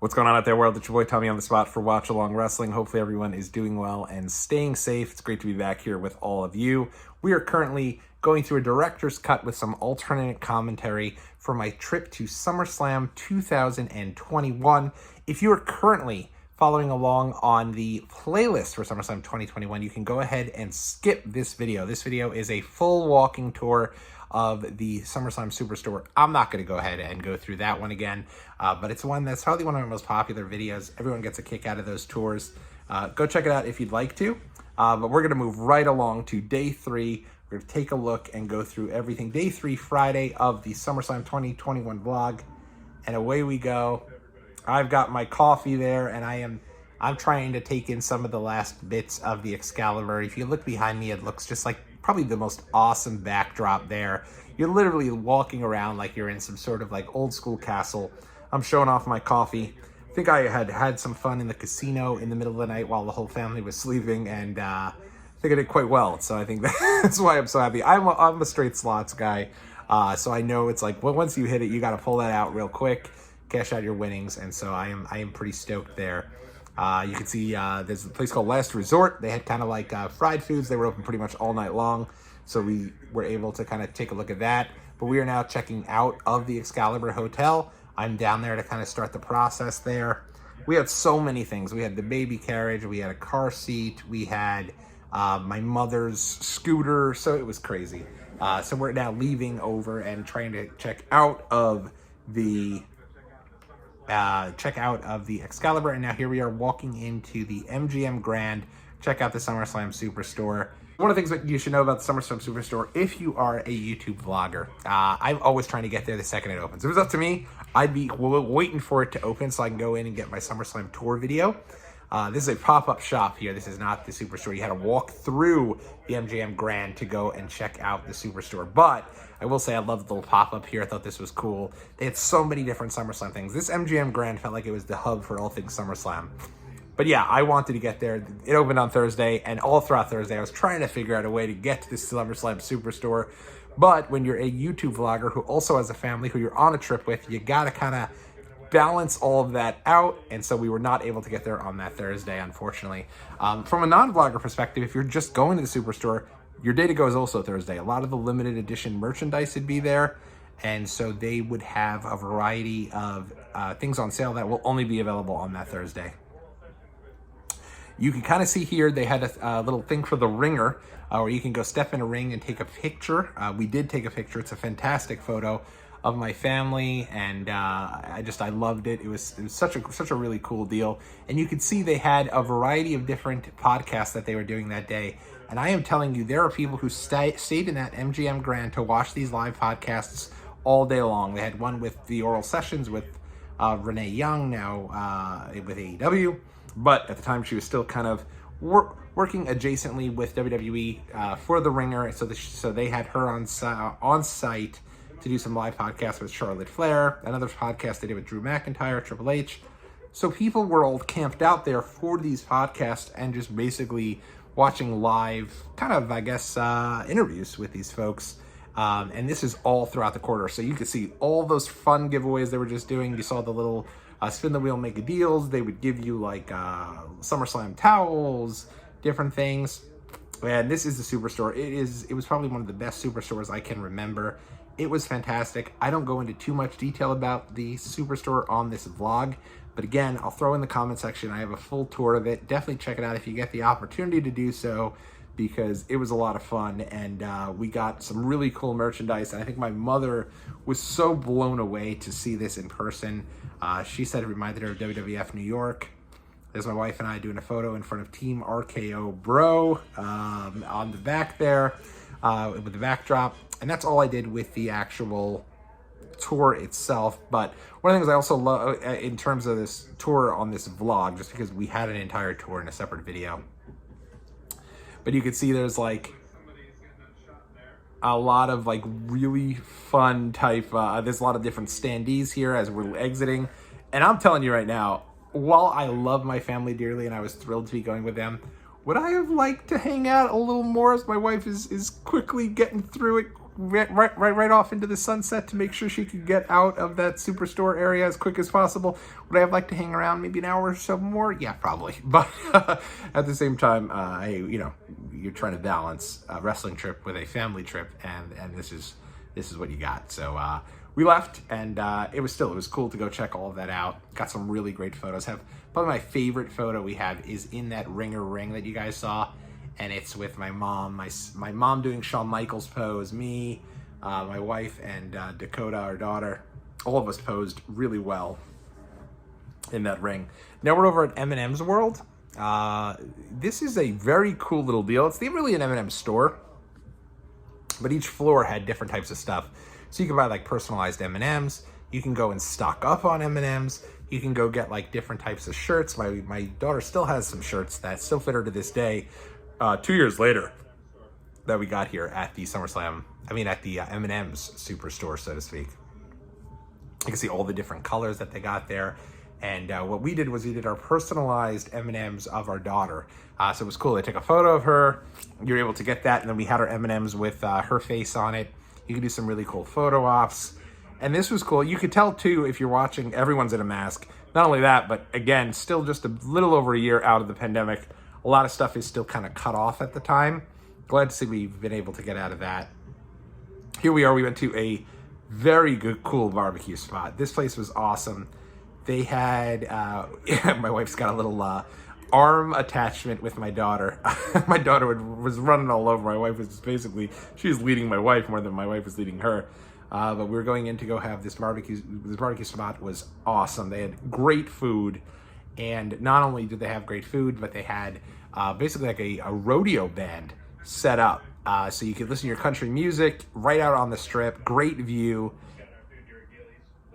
What's going on out there, world? It's your boy Tommy on the spot for Watchalong Wrestling. Hopefully everyone is doing well and staying safe. It's great to be back here with all of you. We are currently going through a director's cut with some alternate commentary for my trip to Summerslam 2021. If you are currently following along on the playlist for Summerslam 2021, you can go ahead and skip this video. This video is a full walking tour of the Summerslam Superstore. I'm not going to go ahead and go through that one again, but it's one that's probably one of my most popular videos. Everyone gets a kick out of those tours. Go check it out if you'd like to, but we're going to move right along to day 3. We're going to take a look and go through everything. Day 3, Friday of the SummerSlam 2021 vlog, and away we go. I've got my coffee there, and I'm trying to take in some of the last bits of the Excalibur. If you look behind me, it looks just like probably the most awesome backdrop there. You're literally walking around like you're in some sort of like old school castle. I'm showing off my coffee. I think I had some fun in the casino in the middle of the night while the whole family was sleeping, and I think I did quite well. So I think that's why I'm so happy. I'm a straight slots guy, so I know it's like, well, once you hit it, you got to pull that out real quick, cash out your winnings, and so I am pretty stoked there. You can see there's a place called Last Resort. They had kind of like fried foods. They were open pretty much all night long, so we were able to kind of take a look at that. But we are now checking out of the Excalibur Hotel. I'm down there to kind of start the process there. We had so many things. We had the baby carriage. We had a car seat. We had my mother's scooter. So it was crazy. So we're now leaving over and trying to check out of the Excalibur, and now here we are walking into the MGM Grand. Check out the SummerSlam Superstore. One of the things that you should know about the SummerSlam Superstore, if you are a YouTube vlogger, I'm always trying to get there the second it opens. If it was up to me, I'd be waiting for it to open so I can go in and get my SummerSlam tour video. This is a pop-up shop here. This is not the Superstore. You had to walk through the MGM Grand to go and check out the Superstore. But I will say I love the little pop-up here. I thought this was cool. They had so many different SummerSlam things. This MGM Grand felt like it was the hub for all things SummerSlam. But yeah, I wanted to get there. It opened on Thursday, and all throughout Thursday, I was trying to figure out a way to get to this SummerSlam Superstore. But when you're a YouTube vlogger who also has a family who you're on a trip with, you got to kind of balance all of that out, and so we were not able to get there on that Thursday, unfortunately. From a non-vlogger perspective, if you're just going to the Superstore, your day to go is also Thursday. A lot of the limited edition merchandise would be there, and so they would have a variety of things on sale that will only be available on that Thursday. You can kind of see here they had a little thing for the ringer, where you can go step in a ring and take a picture. We did take a picture. It's a fantastic photo of my family, and I loved it. It was such a really cool deal. And you could see they had a variety of different podcasts that they were doing that day. And I am telling you, there are people who stayed in that MGM Grand to watch these live podcasts all day long. They had one with the Oral Sessions with Renee Young, now with AEW. But at the time, she was still kind of working adjacently with WWE for the ringer. So they had her on site to do some live podcasts with Charlotte Flair, another podcast they did with Drew McIntyre, Triple H. So people were all camped out there for these podcasts and just basically watching live, kind of, I guess, interviews with these folks. And this is all throughout the quarter. So you could see all those fun giveaways they were just doing. You saw the little spin the wheel, make a deals. They would give you like SummerSlam towels, different things. And this is the Superstore. It was probably one of the best Superstores I can remember. It was fantastic. I don't go into too much detail about the Superstore on this vlog, but again, I'll throw in the comment section. I have a full tour of it. Definitely check it out if you get the opportunity to do so, because it was a lot of fun, and we got some really cool merchandise. And I think my mother was so blown away to see this in person. She said it reminded her of WWF New York. There's my wife and I doing a photo in front of Team RKO Bro on the back there with the backdrop. And that's all I did with the actual tour itself. But one of the things I also love in terms of this tour on this vlog, just because we had an entire tour in a separate video, but you can see there's like a lot of like really fun type, there's a lot of different standees here as we're exiting. And I'm telling you right now, while I love my family dearly and I was thrilled to be going with them, would I have liked to hang out a little more as my wife is quickly getting through it right off into the sunset to make sure she could get out of that Superstore area as quick as possible. Would I have liked to hang around maybe an hour or so more? Yeah, probably. But at the same time, you're trying to balance a wrestling trip with a family trip, and this is what you got. So we left, and it was cool to go check all of that out. Got some really great photos. Probably my favorite photo we have is in that ringer ring that you guys saw. And it's with my mom, my mom doing Shawn Michaels pose, me, my wife, and Dakota, our daughter. All of us posed really well in that ring. Now we're over at M&M's World. This is a very cool little deal. It's really an M&M store, but each floor had different types of stuff. So you can buy like personalized M&Ms. You can go and stock up on M&Ms. You can go get like different types of shirts. My daughter still has some shirts that still fit her to this day. 2 years later that we got here at the at the M&M's Superstore, so to speak. You can see all the different colors that they got there. And what we did was we did our personalized M&Ms of our daughter. So it was cool. They took a photo of her. You're able to get that. And then we had our M&Ms with her face on it. You can do some really cool photo ops. And this was cool. You could tell, too, if you're watching, everyone's in a mask. Not only that, but again, still just a little over a year out of the pandemic. A lot of stuff is still kind of cut off at the time. Glad to see we've been able to get out of that. Here we are. We went to a very cool barbecue spot. This place was awesome. They had, my wife's got a little arm attachment with my daughter. My daughter was running all over. My wife was she was leading my wife more than my wife was leading her. But we were going in to go have this barbecue. This barbecue spot was awesome. They had great food. And not only did they have great food, but they had basically like a rodeo band set up. So you could listen to your country music right out on the strip. Great view.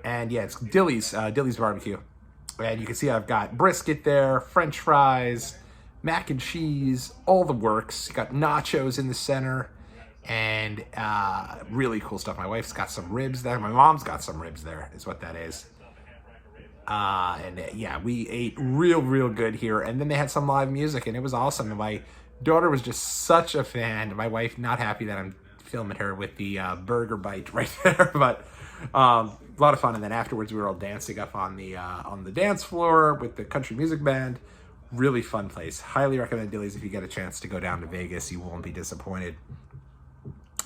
And yeah, it's Dilly's Barbecue. And you can see I've got brisket there, French fries, mac and cheese, all the works. You got nachos in the center. And really cool stuff. My wife's got some ribs there. My mom's got some ribs there, is what that is. Yeah, we ate real good here. And then they had some live music, and it was awesome. And my daughter was just such a fan. My wife not happy that I'm filming her with the burger bite right there, but a lot of fun. And then afterwards, we were all dancing up on the dance floor with the country music band. Really fun place. Highly recommend Dilly's if you get a chance to go down to Vegas. You won't be disappointed.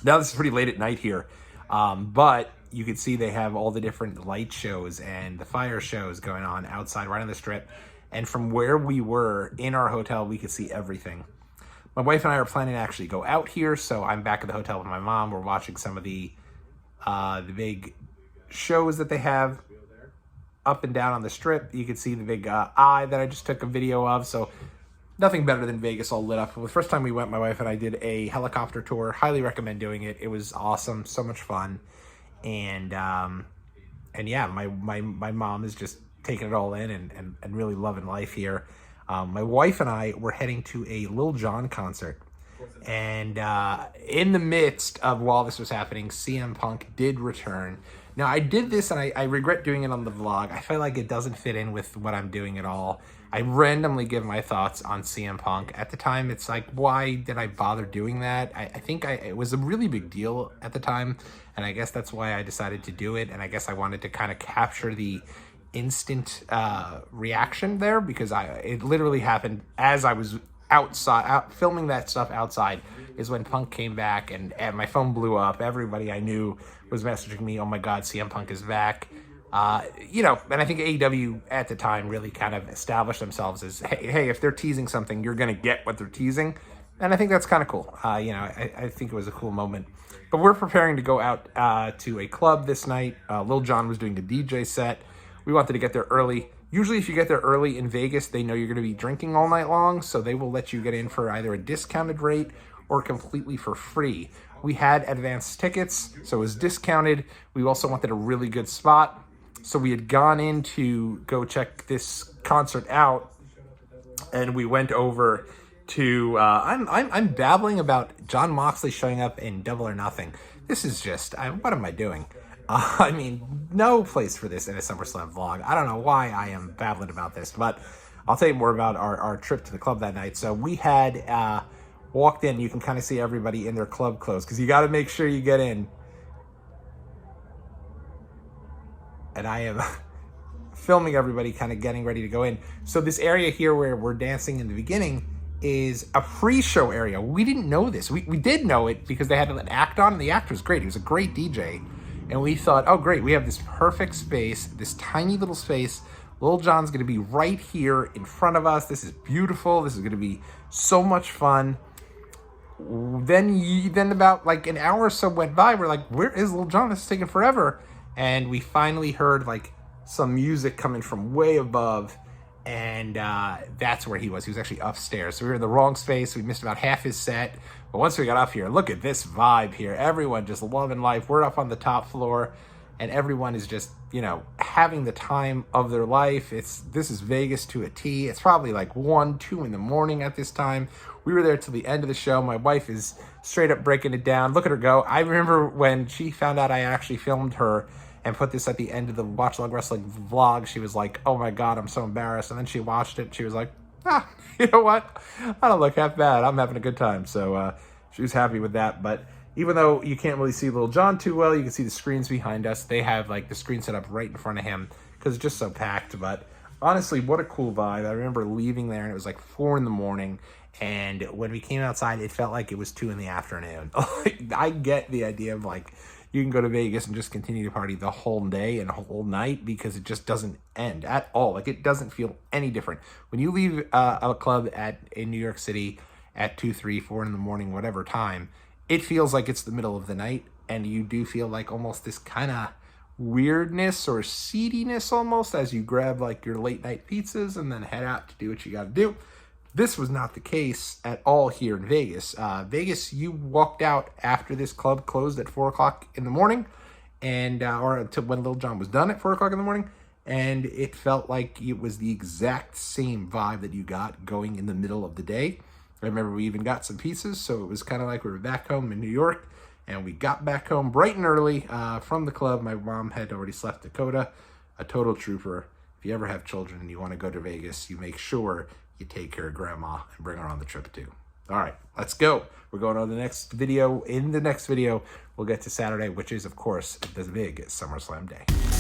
Now this is pretty late at night here, but you can see they have all the different light shows and the fire shows going on outside right on the strip. And from where we were in our hotel, we could see everything. My wife and I are planning to actually go out here, so I'm back at the hotel with my mom. We're watching some of the big shows that they have up and down on the strip. You can see the big eye that I just took a video of, so nothing better than Vegas all lit up. The first time we went, my wife and I did a helicopter tour. Highly recommend doing it. It was awesome, so much fun. And yeah, my mom is just taking it all in and really loving life here. My wife and I were heading to a Lil Jon concert. And in the midst of while this was happening, CM Punk did return. Now, I did this, and I regret doing it on the vlog. I feel like it doesn't fit in with what I'm doing at all. I randomly give my thoughts on CM Punk. At the time, it's like, why did I bother doing that? I think it was a really big deal at the time, and I guess that's why I decided to do it, and I guess I wanted to kind of capture the instant reaction there, because it literally happened as I was out filming that stuff outside is when Punk came back, and my phone blew up. Everybody I knew was messaging me, oh my God, CM Punk is back. And I think AEW at the time really kind of established themselves as, hey, if they're teasing something, you're going to get what they're teasing. And I think that's kind of cool. I think it was a cool moment. But we're preparing to go out to a club this night. Lil Jon was doing a DJ set. We wanted to get there early. Usually if you get there early in Vegas, they know you're going to be drinking all night long, so they will let you get in for either a discounted rate or completely for free. We had advanced tickets, so it was discounted. We also wanted a really good spot, so we had gone in to go check this concert out, and we went over to, I'm babbling about Jon Moxley showing up in Double or Nothing. This is just, what am I doing? No place for this in a SummerSlam vlog. I don't know why I am babbling about this, but I'll tell you more about our trip to the club that night. So we had walked in, you can kind of see everybody in their club clothes because you got to make sure you get in. And I am filming everybody kind of getting ready to go in. So this area here where we're dancing in the beginning is a pre-show area. We didn't know this. We did know it because they had an act on, and the act was great. He was a great DJ. And we thought, oh great, we have this perfect space, this tiny little space. Lil Jon's gonna be right here in front of us. This is beautiful. This is gonna be so much fun. Then about like an hour or so went by. We're like, where is Lil Jon? This is taking forever. And we finally heard like some music coming from way above, and that's where he was. He was actually upstairs. So we were in the wrong space. We missed about half his set. But once we got up here, look at this vibe here. Everyone just loving life. We're up on the top floor, and everyone is just, you know, having the time of their life. This is Vegas to a T. It's probably like 1, 2 in the morning at this time. We were there till the end of the show. My wife is straight up breaking it down. Look at her go. I remember when she found out I actually filmed her and put this at the end of the Watchalong Wrestling vlog, she was like, oh my God, I'm so embarrassed. And then she watched it. She was like, you know what? I don't look half bad. I'm having a good time. So she was happy with that. But even though you can't really see Lil Jon too well, you can see the screens behind us. They have like the screen set up right in front of him because it's just so packed. But honestly, what a cool vibe. I remember leaving there and it was like 4 in the morning. And when we came outside, it felt like it was 2 in the afternoon. I get the idea of like, you can go to Vegas and just continue to party the whole day and whole night because it just doesn't end at all. Like, it doesn't feel any different. When you leave a club in New York City at 2, 3, 4 in the morning, whatever time, it feels like it's the middle of the night, and you do feel like almost this kind of weirdness or seediness almost as you grab like your late night pizzas and then head out to do what you got to do. This was not the case at all here in Vegas. Vegas, you walked out after this club closed at 4 o'clock in the morning, and or until when Lil Jon was done at 4 o'clock in the morning, and it felt like it was the exact same vibe that you got going in the middle of the day. I remember we even got some pizzas, so it was kind of like we were back home in New York, and we got back home bright and early from the club. My mom had already left Dakota, a total trooper. If you ever have children and you want to go to Vegas, you make sure you take care of grandma and bring her on the trip too. All right, let's go. We're going on the next video. In the next video, we'll get to Saturday, which is, of course, the big SummerSlam day.